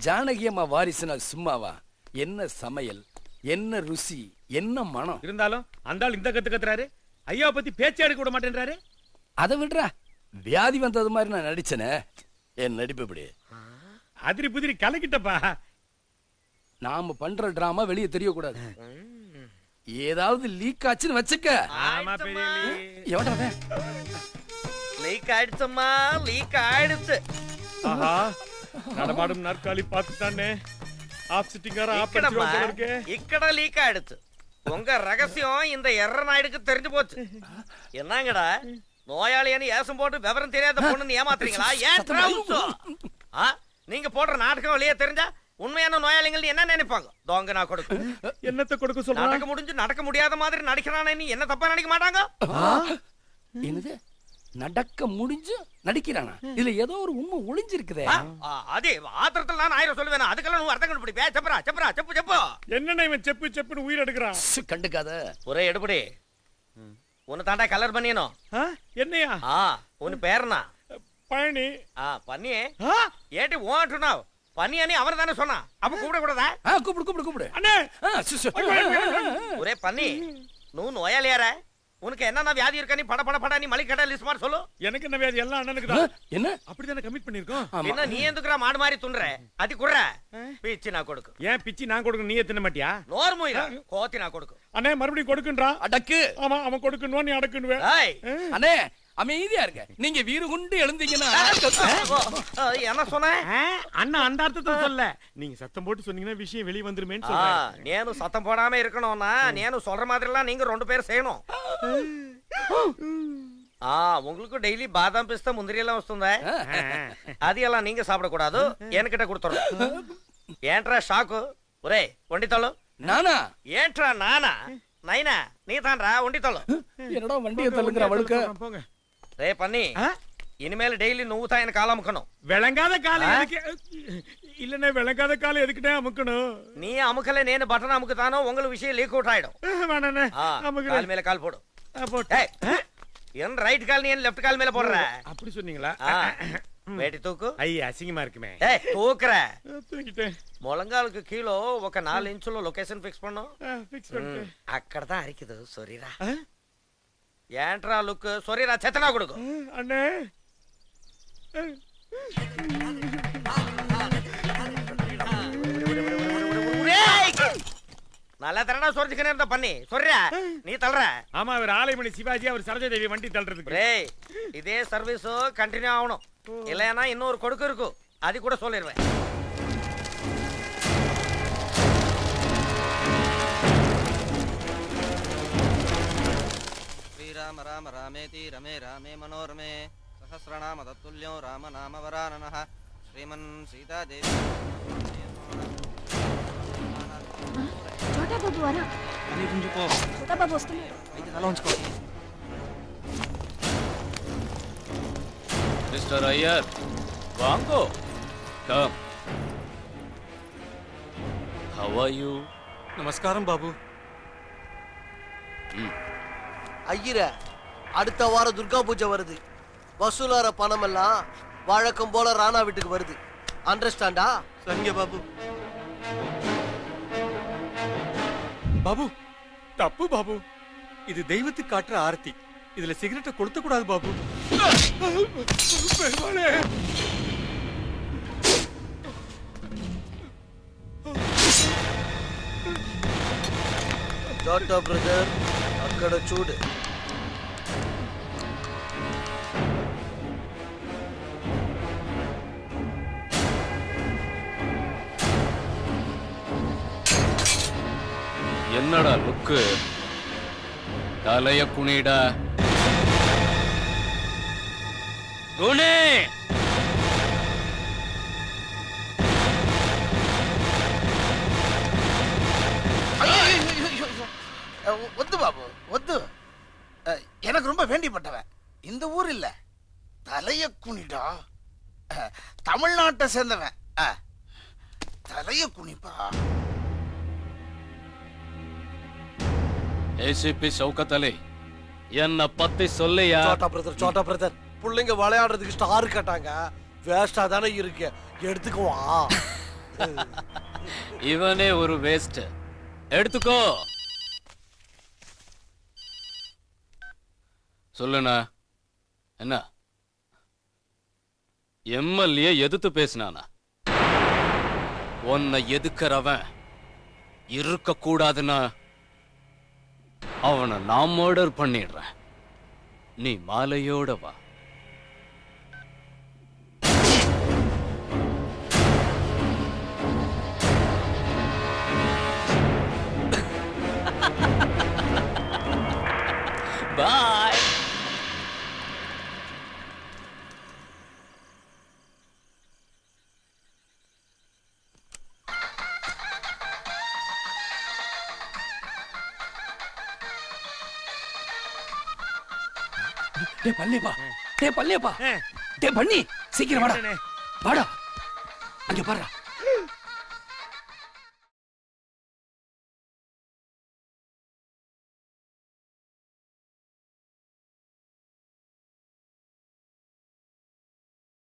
ஜானகி அம்மா வாரிசுனா சும்மாவா? என்ன சமையல், என்ன ருசி, என்ன மனம் இருந்தாலும் அந்த ஆள் இந்த கத்துறாரு. ஐயா பத்தி பேச்சே எடுக்க விட மாட்டேன்றாரு. அதை விடுறா, வியாதி வந்தது மாதிரி நான் நடிச்சனே. என் நடிப்பு இப்படி அதிரி புதிரி கலக்கிட்டப்பா. நாம பண்ற டிராமா வெளியே தெரியக்கூடாது. ஏதாவது லீக் ஆச்சுன்னு வச்சுக்க. லீக் ஆயிடுச்சம்மா, லீக் ஆயிடுச்சு. ஆஹா, நடமாடும் நாற்காலி பார்த்துட்டானே. ஆப் சிட்டிங்கார ஆப் இருக்கு. இக்கட லீக் ஆயிடுச்சு. உங்க ரகசியம் இந்த எர்ர நாயுடுக்கு தெரிஞ்சு போச்சு. என்னங்கடா நோயாளியானு ஏசம் போட்டு விவரம் தெரியாத பொண்ணுன்னு ஏமாத்துறீங்களா? ஏன் நீங்க போடுற நாடகம் வெளியே தெரிஞ்சா உண்மையான நோயாளிகள் என்ன நினைப்பாங்க? தோங்க நான் கொடுக்க என்னத்தை கொடுக்க சொல்ற? நடக்க முடிஞ்சு நடக்க முடியாத மாதிரி நடிக்கிறானே, நீ என்ன தப்பா நினைக்க மாட்டாங்க? என்னது நடக்க முடிஞ்சு நடிக்கிறானா? இதுல ஏதோ ஒரு உண்மை ஒளிஞ்சிருக்குதே. அதே ஆத்திரத்துல நான் 1000 சொல்லுவேன். அதுக்கெல்லாம் நீ அர்த்தம் கண்டுபிடிப்பே. செப்பரா செப்பரா செப்பு செப்பு. என்னன்னா இவன் செப்பு செப்புன்னு உயிர் எடுக்கிறான். கண்டுக்காத. ஒரே எடுபடி. உன்னை தாண்டா கலர் பண்ணியனும். என்னையா? உன் பேர்னா பழனி. பண்ணியே ஏட்டி ஓட்டுனா பனியானி அவர் தானே சொன்னா. அப்ப கூப்பிட கூடாதா? கூப்பிடு கூப்பிடு கூப்பிடு. ஒரே பண்ணி நூ நோயாளியார உனக்கு என்னன்னா வியாதி இருக்கா? நீ பட பட பட நீ மளிகை கடை லிஸ்ட் மாதிரி சொல்லு. எனக்கு என்ன வியாதி? எல்லாம் அண்ணனுக்கு தான். என்ன அப்படிதானே கமிட் பண்ணிருக்கோம். என்ன நீ எதுக்குற மாடு மாதிரி துண்ற? அது குற பிச்சி நான் கொடுக்கு. ஏன் பிச்சி நான் கொடுக்க நீ எத்தனை மாட்டியா? நோர்மோயிரா கோத்தி நான் கொடுக்கு. அண்ணே மறுபடியும் கொடுக்குன்றா. அடக்கு. ஆமா அவன் கொடுக்கணும், நீ அடக்குனுவே. அண்ணே அமைதியா இருங்க. நீங்க வீறு குண்டு எழுந்தீங்கன்னா என்ன சொன்ன? அண்ணா அந்த அர்த்தத்தை சொல்ல. நீங்க சத்தம் போட்டு சொன்னீங்கன்னா விஷயம் வெளிய வந்துருமேன்னு சொல்றேன். நேனு சத்தம் போடாம இருக்கணும்னா நேனு சொல்ற மாதிரி எல்லாம் நீங்க 2 பேர் செய்யணும். உங்களுக்கு டெய்லி பாதாம் பிஸ்தா முந்திரி எல்லாம் வస్తుంத, அதெல்லாம் நீங்க சாப்பிடக்கூடாது. என்கிட்ட கொடுத்துரும். ஏன்ட்ரா ஷாக்கு? ஒரே ஒண்டி தள்ளு. நானா? ஏன்ட்ரா நானா? நைனா நீ தான்டா ஒண்டி தள்ளு. என்னடா வண்டியை தள்ளுங்கற வழுக்க. போங்க. ரே பண்ணி இனிமேல் டெய்லி நூ தான் எனக்கு கால் அமுக்கணும். விளங்காத கால எதுக்கு? இல்லனே விளங்காத கால எதுக்குடா அமுக்கணும்? நீ அமுக்கல நேனு பட்டன் அமுக்குதானோ உங்களுக்கு விஷயம் லீக் அவுட் ஆயிடும். வேணானே அமுக்குற. கால் மேல கால் போடு. போடு. என் ரைட் கால் நீ என் லெஃப்ட் கால் மேல போடுற. அப்படி சொன்னீங்களா? வேட்டி தூக்கு. ஐய அசிங்கமா இருக்குமே. தூக்குற. தூக்கிட்டேன். మొలంగాలకు కిలో 1 ఇంచులో లొకేషన్ ఫిక్స్ பண்ணு. ఫిక్స్ பண்ணிட்டு అక్కడ தான் அரிக்குது. சொரிரா. ஏன்ட்ரா லுக்? சொரிரா செத்தனா கொடுக்கு. அண்ணே நல்லா தரடா சொரிஞ்சுக்கனே இருந்தா பண்ணி. சொரிரா நீ தள்ளுற. ஆமா அவர் ஆலைமணி சிவாஜி, அவர் சரோஜாதேவி வண்டி தள்ளுறதுக்கு. டேய் இதே சர்வீஸ் கண்டினியூ ஆகணும். இல்லைன்னா இன்னொரு கொடுக்கு இருக்கு, அது கூட சொல்லிடுவேன். శ్రీరామ రామ రామేతి రమే రామే మనోరమే సహస్రనామ తత్తుల్యం రామ నామ వరాననః శ్రీమన్ సీతాదేవి. छोटा बाबू आना. అన్ని గుంజుకో. छोटा बाबू వస్తున్నాడు. అయితే తల ఉంచుకో. మిస్టర్ అయ్యర్ వాంగో కమ్. How are you? నమస్కారం బాబు. ஐயர அடுத்த வாரம் துர்கா பூஜை வருது. வசூலார பணம் எல்லாம் வழக்கம் போல ராணா வீட்டுக்கு வருது. அண்டர்ஸ்டாண்டா? சரிங்க பாபு. பாபு தப்பு பாபு. இது தெய்வத்துக்கு காட்டுற ஆர்த்தி. இதுல சிகரெட்டை கொளுத்த கூடாது பாபு. பெருமாளே. டாடா பிரதர் అక్కడ చూడు. என்னடா லுக்கு? தலைய குனிடா. குனி. ஒத்து பாபு ஒத்து. எனக்கு ரொம்ப வேண்டிப்பட்டவன். இந்த ஊர் இல்ல, தலைய குனிடா. தமிழ்நாட்டை சேர்ந்தவன். தலைய குனிப்பா. ஏசிபி சௌகத் அலி என்ன பத்தி சொல்லியா? சோட்டா பிரதர் பிள்ளைங்க விளையாடுறதுக்கு ஸ்டார் கட்டாங்க. வேஸ்டா தானே இருக்கு, எடுத்துக்குவா. இவனே ஒரு வேஸ்ட். எடுத்துக்கோ. சொல்லுண்ணா. என்ன எம்எல்ஏ எதிர்த்து பேசினானா? உன்னை எதுக்கிறவன் இருக்க கூடாதுன்னா அவனை நான் மர்டர் பண்ணிடுறேன். நீ மாலையோட வா. பாய். டே பள்ளியப்பா, டே பள்ளியப்பா, டே பண்ணி சீக்கிரம் வாடா. வாடா, அங்க பாரு.